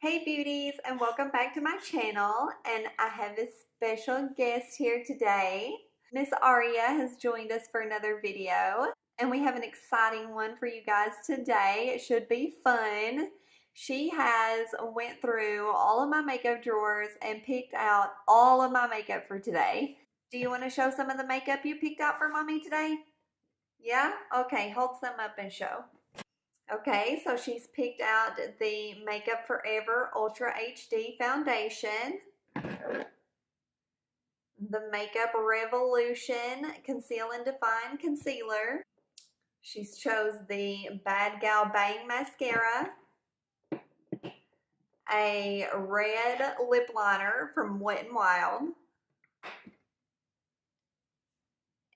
Hey beauties, and welcome back to my channel. And I have a special guest here today. Miss Aria has joined us for another video, and we have an exciting one for you guys today. It should be fun. She has went through all of my makeup drawers and picked out all of my makeup for today. Do you want to show some of the makeup you picked out for mommy today? Yeah? Okay, hold some up and show. Okay, so she's picked out the Makeup Forever Ultra HD Foundation, the Makeup Revolution Conceal and Define Concealer. She's chose the Bad Gal Bang Mascara, a red lip liner from Wet n Wild,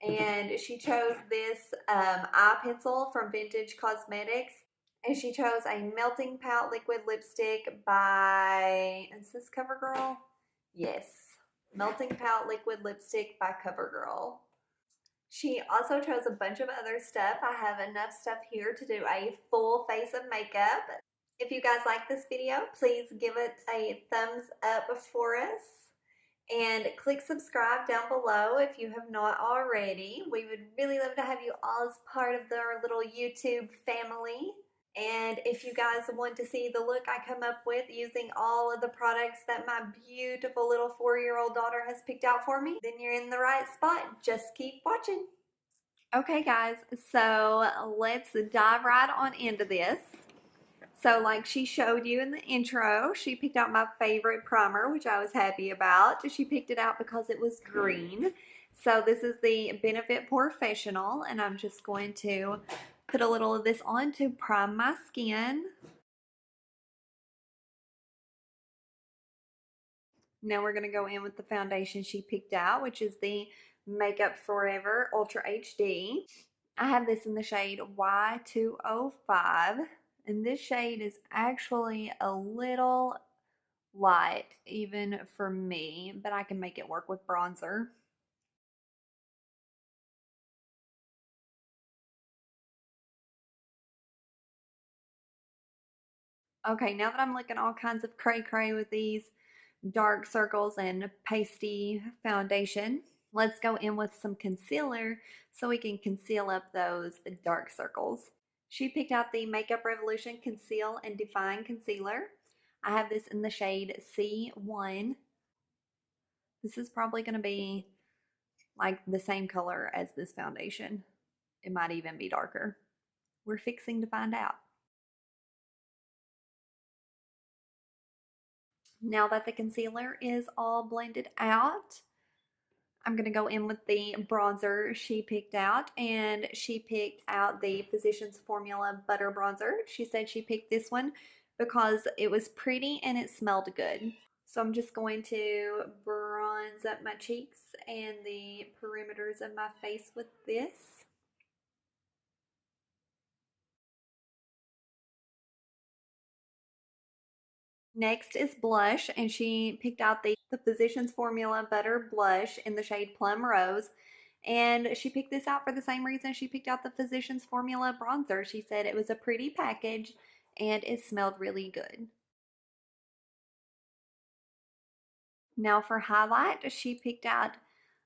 and she chose this eye pencil from Vintage Cosmetics. And she chose a Melting Pout Liquid Lipstick by, is this CoverGirl? Yes, Melting Pout Liquid Lipstick by CoverGirl. She also chose a bunch of other stuff. I have enough stuff here to do a full face of makeup. If you guys like this video, please give it a thumbs up for us. And click subscribe down below if you have not already. We would really love to have you all as part of our little YouTube family. And if you guys want to see the look I come up with using all of the products that my beautiful little 4-year-old daughter has picked out for me, then you're in the right spot. Just keep watching. Okay guys, so let's dive right on into this. So like she showed you in the intro, she picked out my favorite primer, which I was happy about. She picked it out because it was green. So this is the Benefit Professional, and I'm just going to put a little of this on to prime my skin. Now we're going to go in with the foundation she picked out, which is the Makeup Forever Ultra HD. I have this in the shade Y205, and this shade is actually a little light even for me, but I can make it work with bronzer. Okay, now that I'm looking all kinds of cray-cray with these dark circles and pasty foundation, let's go in with some concealer so we can conceal up those dark circles. She picked out the Makeup Revolution Conceal and Define Concealer. I have this in the shade C1. This is probably going to be like the same color as this foundation. It might even be darker. We're fixing to find out. Now that the concealer is all blended out, I'm going to go in with the bronzer she picked out, and she picked out the Physicians Formula Butter Bronzer. She said she picked this one because it was pretty and it smelled good. So I'm just going to bronze up my cheeks and the perimeters of my face with this. Next is blush, and she picked out the Physicians Formula Butter Blush in the shade Plum Rose. And she picked this out for the same reason she picked out the Physicians Formula Bronzer. She said it was a pretty package and it smelled really good. Now for highlight, she picked out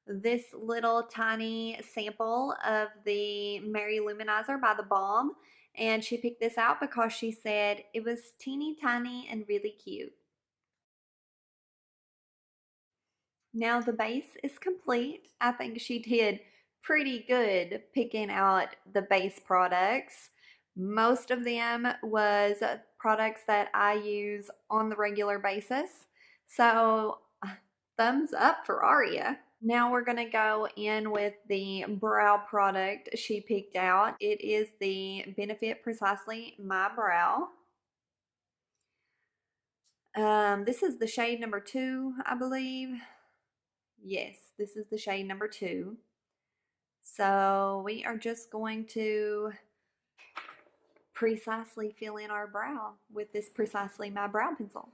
this little tiny sample of the Mary Luminizer by The Balm. And she picked this out because she said it was teeny tiny and really cute. Now the base is complete. I think she did pretty good picking out the base products. Most of them was products that I use on the regular basis. So thumbs up for Aria. Now we're going to go in with the brow product she picked out. It is the Benefit Precisely My Brow. This is the shade number 2, I believe. Yes, this is the shade number 2. So we are just going to precisely fill in our brow with this Precisely My Brow pencil.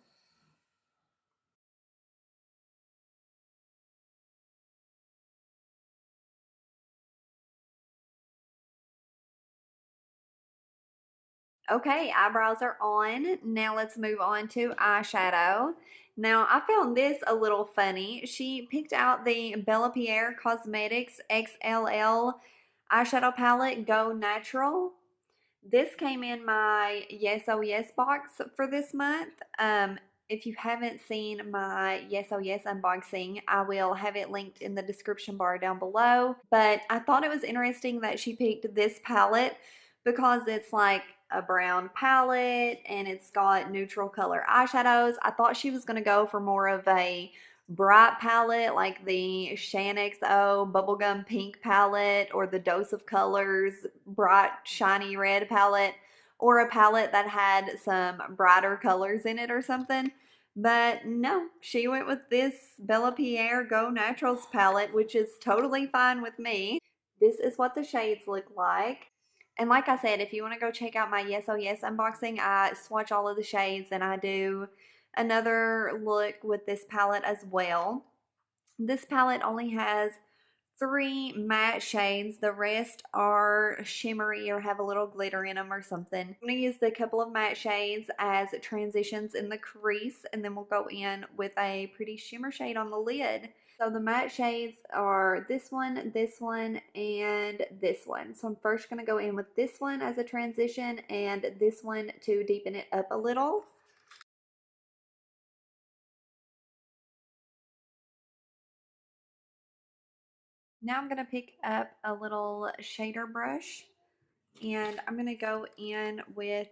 Okay, eyebrows are on. Now let's move on to eyeshadow. Now I found this a little funny. She picked out the Bella Pierre Cosmetics XLL eyeshadow palette Go Natural. This came in my Yes Oh Yes box for this month. If you haven't seen my Yes Oh Yes unboxing, I will have it linked in the description bar down below. But I thought it was interesting that she picked this palette because it's like a brown palette and it's got neutral color eyeshadows. I thought she was going to go for more of a bright palette like the Xoxo bubblegum pink palette or the Dose of Colors bright shiny red palette, or a palette that had some brighter colors in it or something. But no, she went with this Bella Pierre Go Naturals palette, which is totally fine with me. This is what the shades look like. And like I said, if you want to go check out my Yes Oh Yes unboxing, I swatch all of the shades and I do another look with this palette as well. This palette only has 3 matte shades. The rest are shimmery or have a little glitter in them or something. I'm going to use the couple of matte shades as transitions in the crease, and then we'll go in with a pretty shimmer shade on the lid. So the matte shades are this one, and this one. So I'm first going to go in with this one as a transition and this one to deepen it up a little. Now I'm going to pick up a little shader brush and I'm going to go in with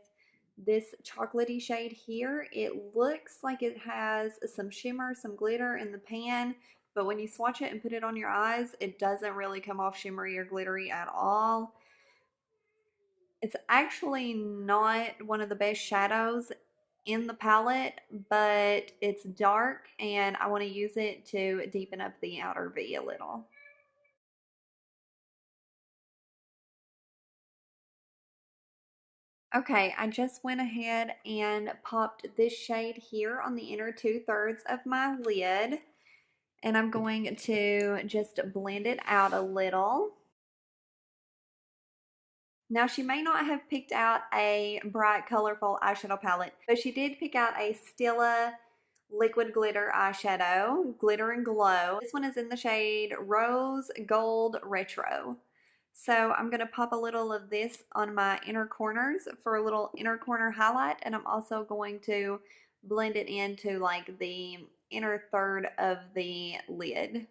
this chocolatey shade here. It looks like it has some shimmer, some glitter in the pan, but when you swatch it and put it on your eyes, it doesn't really come off shimmery or glittery at all. It's actually not one of the best shadows in the palette, but it's dark and I want to use it to deepen up the outer V a little. Okay, I just went ahead and popped this shade here on the inner 2/3 of my lid, and I'm going to just blend it out a little. Now, she may not have picked out a bright, colorful eyeshadow palette, but she did pick out a Stila liquid glitter eyeshadow, Glitter and Glow. This one is in the shade Rose Gold Retro. So I'm going to pop a little of this on my inner corners for a little inner corner highlight, and I'm also going to blend it into like the inner third of the lid.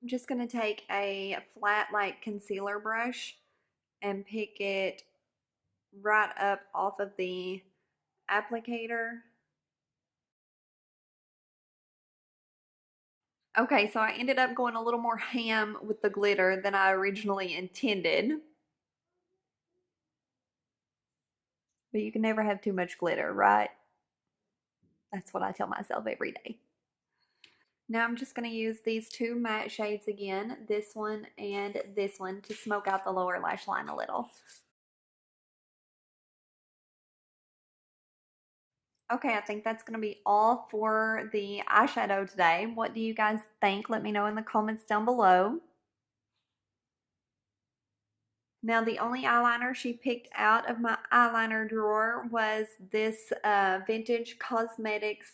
I'm just going to take a flat like concealer brush and pick it right up off of the applicator. Okay, so I ended up going a little more ham with the glitter than I originally intended. But you can never have too much glitter, right? That's what I tell myself every day. Now I'm just going to use these 2 matte shades again, this one and this one, to smoke out the lower lash line a little. Okay, I think that's going to be all for the eyeshadow today. What do you guys think? Let me know in the comments down below. Now, the only eyeliner she picked out of my eyeliner drawer was this Vintage Cosmetics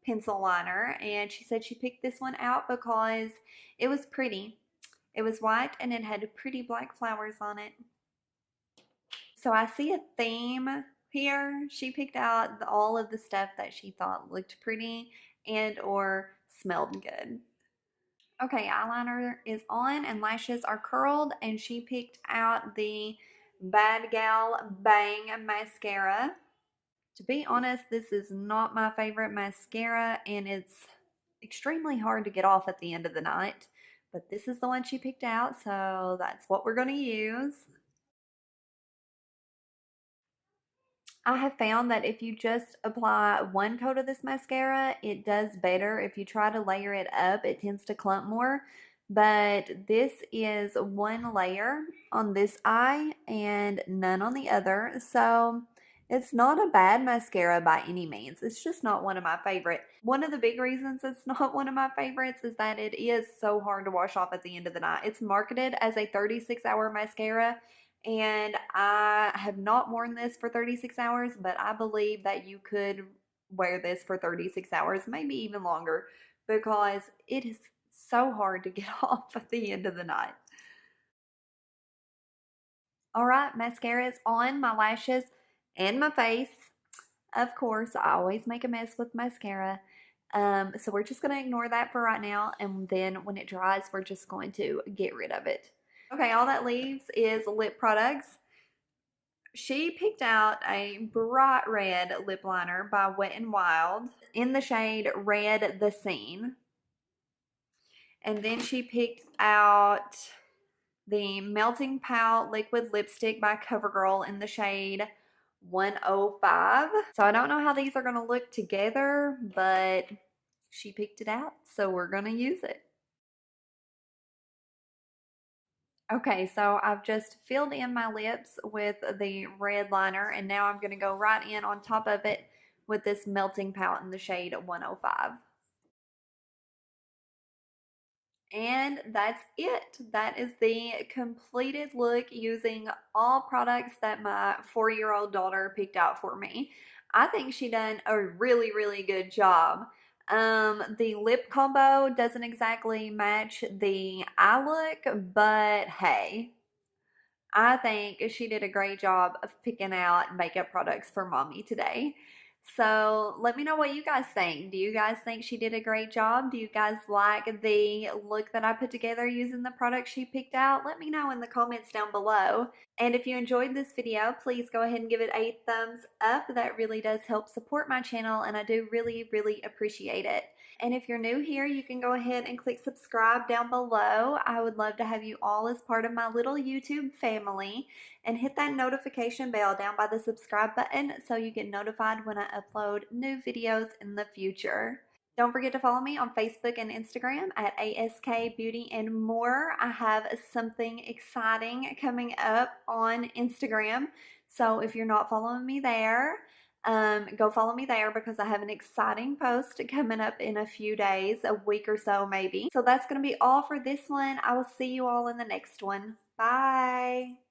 pencil liner, and she said she picked this one out because it was pretty. It was white and it had pretty black flowers on it. So I see a theme here. She picked out all of the stuff that she thought looked pretty and or smelled good. Okay, eyeliner is on and lashes are curled, and she picked out the Bad Gal Bang mascara. To be honest, this is not my favorite mascara and it's extremely hard to get off at the end of the night, but this is the one she picked out, so that's what we're going to use. I have found that if you just apply one coat of this mascara, it does better. If you try to layer it up, it tends to clump more. But this is one layer on this eye and none on the other. So it's not a bad mascara by any means. It's just not one of my favorite. One of the big reasons it's not one of my favorites is that it is so hard to wash off at the end of the night. It's marketed as a 36-hour mascara, And I have not worn this for 36 hours, but I believe that you could wear this for 36 hours, maybe even longer, because it is so hard to get off at the end of the night. All right, mascara is on my lashes and my face. Of course, I always make a mess with mascara. So we're just going to ignore that for right now. And then when it dries, we're just going to get rid of it. Okay, all that leaves is lip products. She picked out a bright red lip liner by Wet n Wild in the shade Red the Scene. And then she picked out the Melting Pout Liquid Lipstick by CoverGirl in the shade 105. So I don't know how these are going to look together, but she picked it out, so we're going to use it. Okay, so I've just filled in my lips with the red liner, and now I'm going to go right in on top of it with this Melting Pout in the shade 105. And that's it. That is the completed look using all products that my 4-year-old daughter picked out for me. I think she done a really, really good job. The lip combo doesn't exactly match the eye look, but hey, I think she did a great job of picking out makeup products for mommy today. So let me know what you guys think. Do you guys think she did a great job? Do you guys like the look that I put together using the products she picked out? Let me know in the comments down below. And if you enjoyed this video, please go ahead and give it a thumbs up. That really does help support my channel, and I do really, really appreciate it. And if you're new here, you can go ahead and click subscribe down below. I would love to have you all as part of my little YouTube family. And hit that notification bell down by the subscribe button so you get notified when I upload new videos in the future. Don't forget to follow me on Facebook and Instagram at ASK Beauty and More. I have something exciting coming up on Instagram. So if you're not following me there, go follow me there because I have an exciting post coming up in a few days, a week or so maybe. So that's going to be all for this one. I will see you all in the next one. Bye.